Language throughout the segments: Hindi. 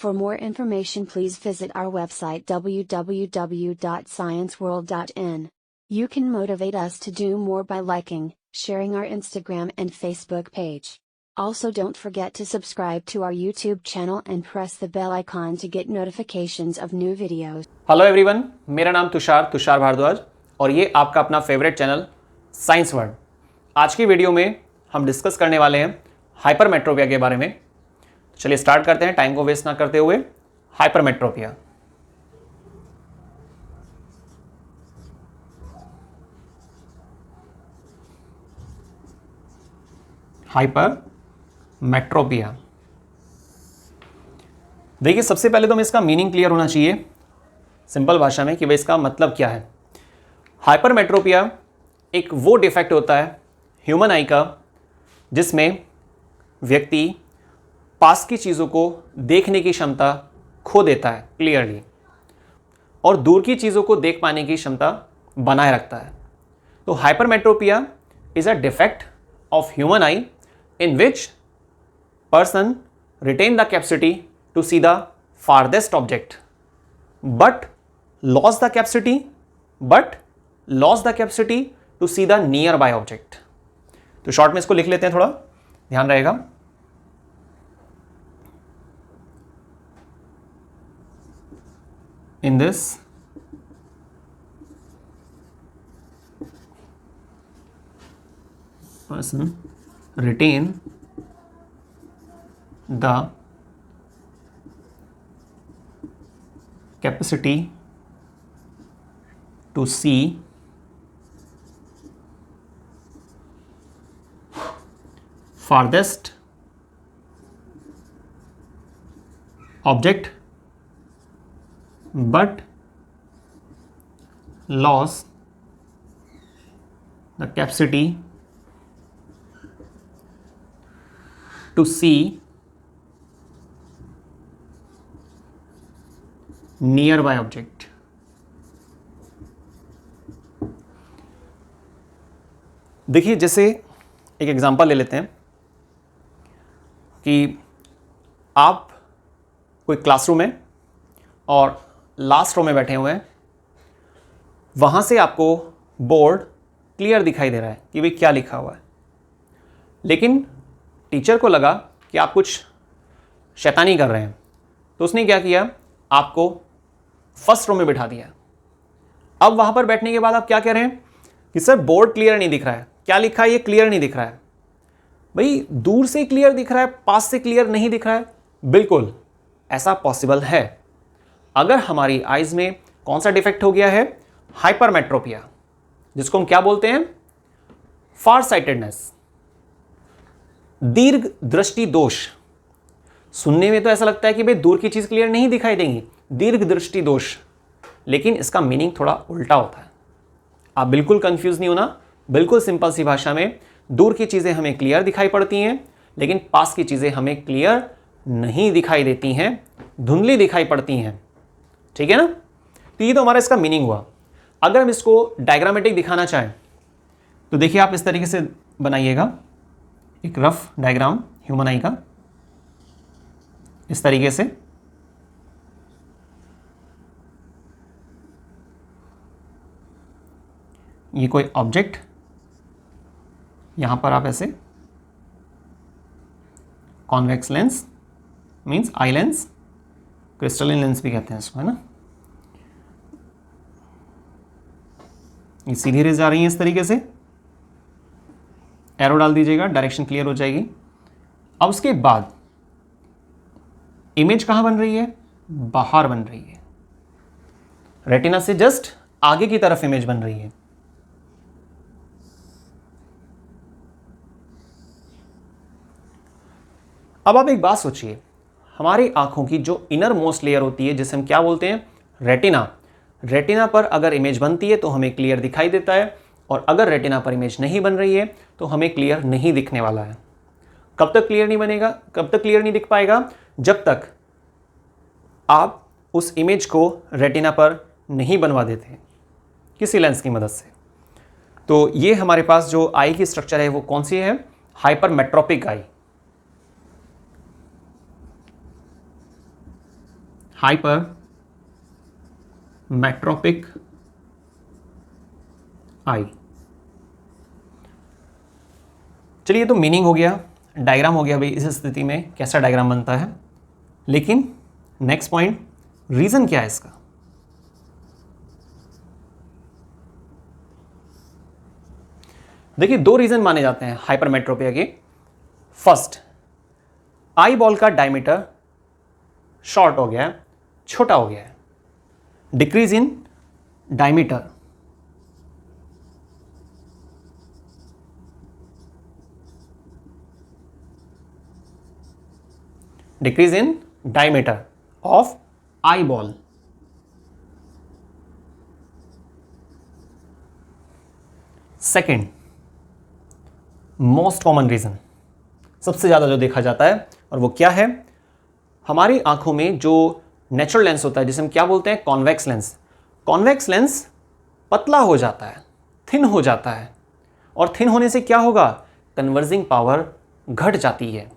For more information, please visit our website www.scienceworld.in. You can motivate us to do more by liking, sharing our Instagram and Facebook page. Also, don't forget to subscribe to our YouTube channel and press the bell icon to get notifications of new videos. Hello everyone, मेरा नाम तुषार भारद्वाज और ये आपका अपना फेवरेट चैनल साइंस वर्ल्ड। आज की वीडियो में हम डिस्कस करने वाले हैं हाइपरमेट्रोपिया के बारे में। चलिए स्टार्ट करते हैं टाइम को वेस्ट ना करते हुए। Hypermetropia, hypermetropia. देखिए, सबसे पहले तो हमें इसका मीनिंग क्लियर होना चाहिए सिंपल भाषा में कि भाई इसका मतलब क्या है। हाइपरमेट्रोपिया एक वो डिफेक्ट होता है ह्यूमन आई का जिसमें व्यक्ति पास की चीज़ों को देखने की क्षमता खो देता है क्लियरली और दूर की चीज़ों को देख पाने की क्षमता बनाए रखता है। तो hypermetropia is a defect of human I in which person retain the capacity to see the farthest object but lost the capacity to see the nearby object। तो शॉर्ट में इसको लिख लेते हैं, थोड़ा ध्यान रहेगा। in this person retain the capacity to see farthest object but lost the capacity to see nearby object। देखिए, जैसे एक एग्जांपल ले लेते हैं कि आप कोई क्लासरूम में और लास्ट रो में बैठे हुए हैं, वहां से आपको बोर्ड क्लियर दिखाई दे रहा है कि भाई क्या लिखा हुआ है, लेकिन टीचर को लगा कि आप कुछ शैतानी कर रहे हैं तो उसने क्या किया, आपको फर्स्ट रो में बिठा दिया। अब वहां पर बैठने के बाद आप क्या कह रहे हैं कि सर बोर्ड क्लियर नहीं दिख रहा है, क्या लिखा है ये क्लियर नहीं दिख रहा है। भाई दूर से क्लियर दिख रहा है, पास से क्लियर नहीं दिख रहा है। बिल्कुल ऐसा पॉसिबल है अगर हमारी आइज में कौन सा डिफेक्ट हो गया है, हाइपरमेट्रोपिया, जिसको हम क्या बोलते हैं, फार साइटेडनेस, दीर्घ दृष्टि दोष। सुनने में तो ऐसा लगता है कि भाई दूर की चीज क्लियर नहीं दिखाई देंगी, दीर्घ दृष्टि दोष, लेकिन इसका मीनिंग थोड़ा उल्टा होता है। आप बिल्कुल कंफ्यूज नहीं होना, बिल्कुल सिंपल सी भाषा में, दूर की चीजें हमें क्लियर दिखाई पड़ती हैं लेकिन पास की चीजें हमें क्लियर नहीं दिखाई देती हैं, धुंधली दिखाई पड़ती हैं। ठीक है ना। तो ये तो हमारा इसका मीनिंग हुआ। अगर हम इसको डायग्रामेटिक दिखाना चाहें तो देखिए, आप इस तरीके से बनाइएगा एक रफ डायग्राम ह्यूमन आई का, इस तरीके से। ये कोई ऑब्जेक्ट, यहां पर आप ऐसे convex lens means eye lens, crystalline lens भी कहते हैं इसको, है ना। ये सीधी रेज जा रही है इस तरीके से, एरो डाल दीजिएगा, डायरेक्शन क्लियर हो जाएगी। अब उसके बाद इमेज कहां बन रही है, बाहर बन रही है, रेटिना से जस्ट आगे की तरफ इमेज बन रही है। अब आप एक बात सोचिए, हमारी आंखों की जो इनर मोस्ट लेयर होती है जिसे हम क्या बोलते हैं, रेटिना, रेटिना पर अगर इमेज बनती है तो हमें क्लियर दिखाई देता है और अगर रेटिना पर इमेज नहीं बन रही है तो हमें क्लियर नहीं दिखने वाला है। कब तक क्लियर नहीं बनेगा, कब तक क्लियर नहीं दिख पाएगा, जब तक आप उस इमेज को रेटिना पर नहीं बनवा देते किसी लेंस की मदद से। तो ये हमारे पास जो आई की स्ट्रक्चर है वो कौन सी है, हाइपरमेट्रोपिक आई। हाइपरमेट्रोपिक आई। चलिए, ये तो मीनिंग हो गया, डायग्राम हो गया भाई इस स्थिति में कैसा डायग्राम बनता है। लेकिन नेक्स्ट पॉइंट, रीजन क्या है इसका? देखिए, दो रीजन माने जाते हैं हाइपरमेट्रोपिया के। फर्स्ट, आई बॉल का डायमीटर शॉर्ट हो गया है, छोटा हो गया है, decrease in diameter. Decrease in diameter of eye ball. Second, most common reason, सबसे ज्यादा जो देखा जाता है, और वो क्या है? हमारी आंखों में जो नेचुरल लेंस होता है, जिसे हम क्या बोलते हैं? Convex lens. कॉन्वेक्स लेंस पतला हो जाता है, थिन हो जाता है, और थिन होने से क्या होगा? कन्वर्जिंग पावर घट जाती है।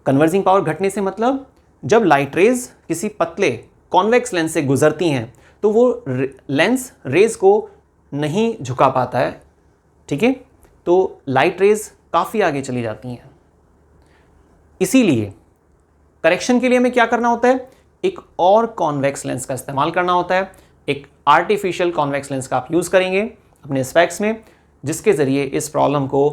कन्वर्जिंग पावर घटने से मतलब जब लाइट रेज किसी पतले कॉन्वेक्स लेंस से गुजरती हैं तो वो लेंस रेज को नहीं झुका पाता है, ठीक है? तो लाइट रेज काफ़ी आगे चली जाती हैं। इसीलिए करेक्शन के लिए हमें क्या करना होता है? एक और कॉन्वेक्स लेंस का इस्तेमाल करना होता है। एक आर्टिफिशियल कॉन्वेक्स लेंस का आप यूज़ करेंगे अपने स्पेक्स में, जिसके ज़रिए इस प्रॉब्लम को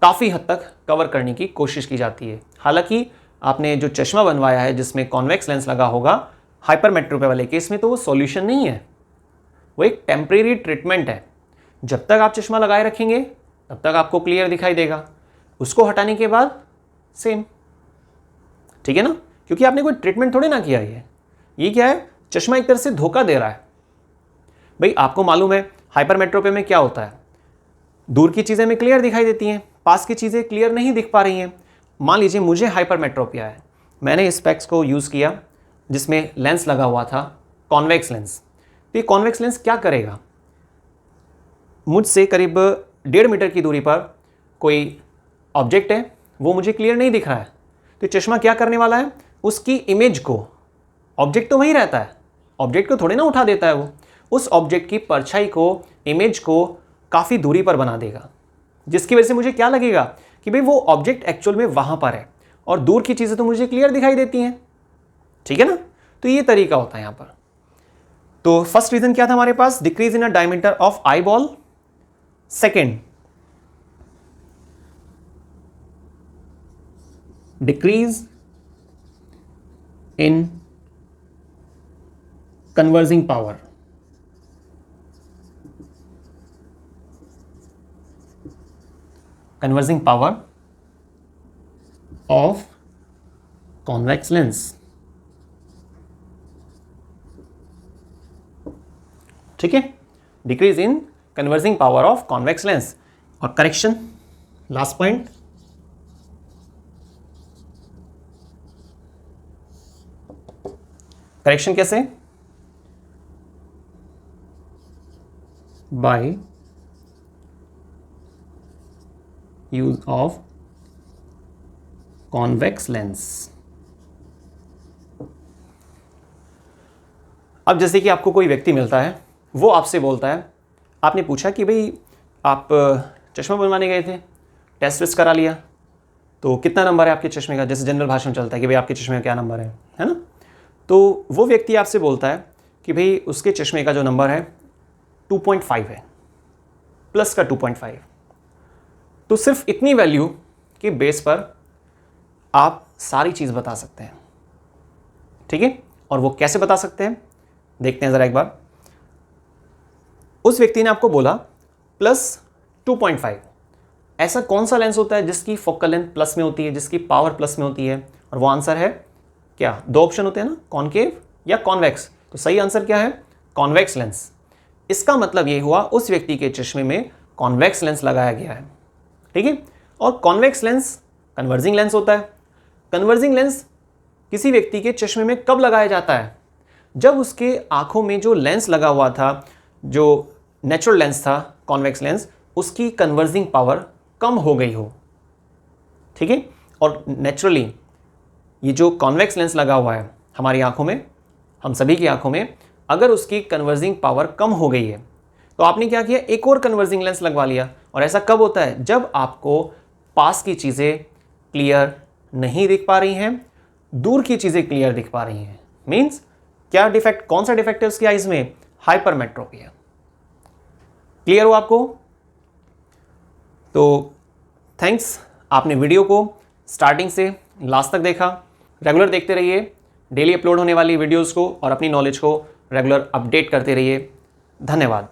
काफ़ी हद तक कवर करने की कोशिश की जाती है। हालांकि आपने जो चश्मा बनवाया है जिसमें कॉन्वेक्स लेंस लगा होगा हाइपरमेट्रोपिया वाले केस में, तो वो सॉल्यूशन नहीं है, वो एक टेम्परेरी ट्रीटमेंट है। जब तक आप चश्मा लगाए रखेंगे तब तक आपको क्लियर दिखाई देगा, उसको हटाने के बाद सेम, ठीक है ना? क्योंकि आपने कोई ट्रीटमेंट थोड़ी ना किया है। ये क्या है? चश्मा एक तरह से धोखा दे रहा है। भाई आपको मालूम है हाइपरमेट्रोपिया में क्या होता है? दूर की चीज़ें में क्लियर दिखाई देती हैं, पास की चीज़ें क्लियर नहीं दिख पा रही हैं। मान लीजिए मुझे हाइपरमेट्रोपिया है, मैंने इस स्पेक्स को यूज़ किया जिसमें लेंस लगा हुआ था, कॉन्वेक्स लेंस। तो ये कॉन्वेक्स लेंस क्या करेगा? मुझसे करीब 1.5 मीटर की दूरी पर कोई ऑब्जेक्ट है, वो मुझे क्लियर नहीं दिख रहा है, तो चश्मा क्या करने वाला है? उसकी इमेज को, ऑब्जेक्ट तो वहीं रहता है, ऑब्जेक्ट को थोड़े ना उठा देता है वो, उस ऑब्जेक्ट की परछाई को, इमेज को काफ़ी दूरी पर बना देगा, जिसकी वजह से मुझे क्या लगेगा कि भाई वो ऑब्जेक्ट एक्चुअल में वहाँ पर है, और दूर की चीज़ें तो मुझे क्लियर दिखाई देती हैं, ठीक है ना? तो ये तरीका होता है यहाँ पर। तो फर्स्ट रीजन क्या था हमारे पास? Decrease in a diameter of eye ball. Second, decrease in converging power. Converging power of convex lens, ठीक है? Decrease in converging power of convex lens. और करेक्शन, लास्ट पॉइंट, करेक्शन कैसे? By use of convex lens. अब जैसे कि आपको कोई व्यक्ति मिलता है, वो आपसे बोलता है, आपने पूछा कि भाई आप चश्मा बनवाने गए थे, टेस्ट वेस्ट करा लिया, तो कितना नंबर है आपके चश्मे का? जैसे जनरल भाषण चलता है कि भाई आपके चश्मे का क्या नंबर है ना? तो वो व्यक्ति आपसे बोलता है कि भाई उसके चश्मे का जो नंबर है 2.5 है, प्लस का 2.5। तो सिर्फ इतनी वैल्यू के बेस पर आप सारी चीज़ बता सकते हैं, ठीक है? और वो कैसे बता सकते हैं, देखते हैं ज़रा एक बार। उस व्यक्ति ने आपको बोला प्लस 2.5। ऐसा कौन सा लेंस होता है जिसकी फोकल लेंथ प्लस में होती है, जिसकी पावर प्लस में होती है? और वो आंसर है क्या? दो ऑप्शन होते हैं ना, कॉनकेव या कॉन्वेक्स। तो सही आंसर क्या है? Convex lens. इसका मतलब ये हुआ उस व्यक्ति के चश्मे में कॉन्वेक्स लेंस लगाया गया है, ठीक है? और कॉन्वेक्स लेंस कन्वर्जिंग लेंस होता है। कन्वर्जिंग लेंस किसी व्यक्ति के चश्मे में कब लगाया जाता है? जब उसके आंखों में जो लेंस लगा हुआ था, जो नेचुरल लेंस था कॉन्वेक्स लेंस, उसकी कन्वर्जिंग पावर कम हो गई हो, ठीक है? और नेचुरली ये जो कॉन्वेक्स लेंस लगा हुआ है हमारी आंखों में, हम सभी की आंखों में अगर उसकी कन्वर्जिंग पावर कम हो गई है तो आपने क्या किया, एक और कन्वर्जिंग लेंस लगवा लिया। और ऐसा कब होता है, जब आपको पास की चीज़ें क्लियर नहीं दिख पा रही हैं, दूर की चीज़ें क्लियर दिख पा रही हैं। मीन्स क्या डिफेक्ट, कौन सा डिफेक्ट है उसकी आइज में, हाइपरमेट्रोपिया। क्लियर हो आपको? तो थैंक्स, आपने वीडियो को स्टार्टिंग से लास्ट तक देखा। रेगुलर देखते रहिए डेली अपलोड होने वाली वीडियोस को और अपनी नॉलेज को रेगुलर अपडेट करते रहिए। धन्यवाद।